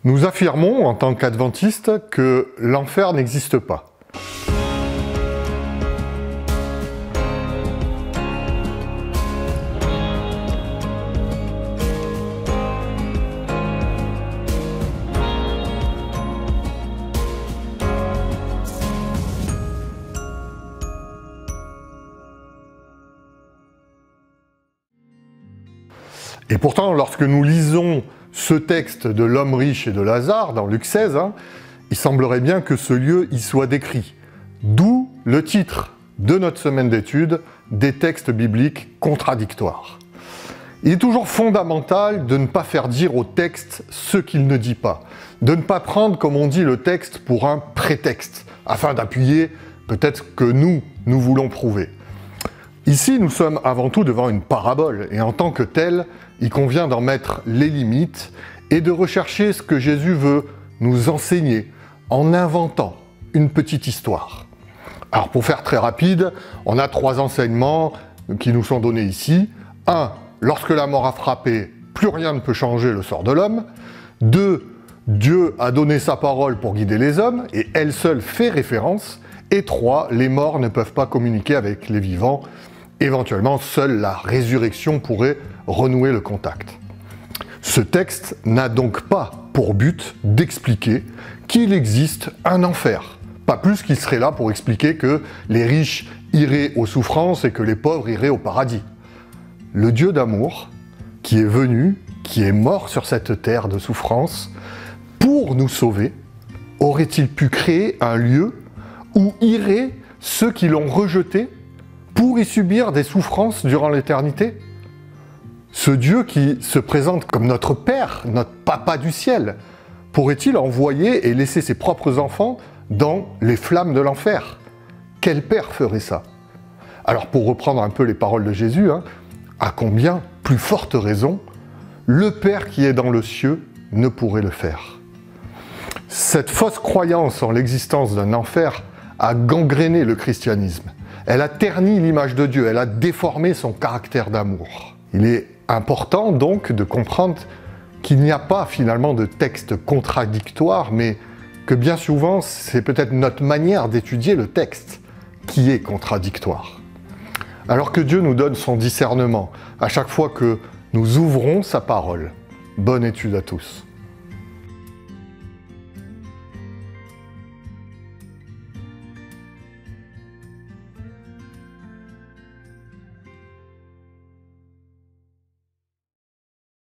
Nous affirmons, en tant qu'adventistes, que l'enfer n'existe pas. Et pourtant, lorsque nous lisons ce texte de l'homme riche et de Lazare, dans Luc 16, il semblerait bien que ce lieu y soit décrit. D'où le titre de notre semaine d'études, des textes bibliques contradictoires. Il est toujours fondamental de ne pas faire dire au texte ce qu'il ne dit pas, de ne pas prendre, comme on dit, le texte pour un prétexte, afin d'appuyer peut-être ce que nous voulons prouver. Ici, nous sommes avant tout devant une parabole, et en tant que telle, il convient d'en mettre les limites et de rechercher ce que Jésus veut nous enseigner en inventant une petite histoire. Alors pour faire très rapide, on a 3 enseignements qui nous sont donnés ici. 1. Lorsque la mort a frappé, plus rien ne peut changer le sort de l'homme. 2. Dieu a donné sa parole pour guider les hommes, et elle seule fait référence. Et 3. Les morts ne peuvent pas communiquer avec les vivants. Éventuellement, seule la résurrection pourrait renouer le contact. Ce texte n'a donc pas pour but d'expliquer qu'il existe un enfer. Pas plus qu'il serait là pour expliquer que les riches iraient aux souffrances et que les pauvres iraient au paradis. Le Dieu d'amour, qui est venu, qui est mort sur cette terre de souffrance, pour nous sauver, aurait-il pu créer un lieu où iraient ceux qui l'ont rejeté pour y subir des souffrances durant l'éternité? Ce Dieu qui se présente comme notre Père, notre Papa du ciel, pourrait-il envoyer et laisser ses propres enfants dans les flammes de l'enfer? Quel père ferait ça? Alors pour reprendre un peu les paroles de Jésus, à combien plus forte raison le Père qui est dans le cieux ne pourrait le faire? Cette fausse croyance en l'existence d'un enfer a gangréné le christianisme. Elle a terni l'image de Dieu, elle a déformé son caractère d'amour. Il est important donc de comprendre qu'il n'y a pas finalement de texte contradictoire, mais que bien souvent c'est peut-être notre manière d'étudier le texte qui est contradictoire. Alors que Dieu nous donne son discernement à chaque fois que nous ouvrons sa parole. Bonne étude à tous.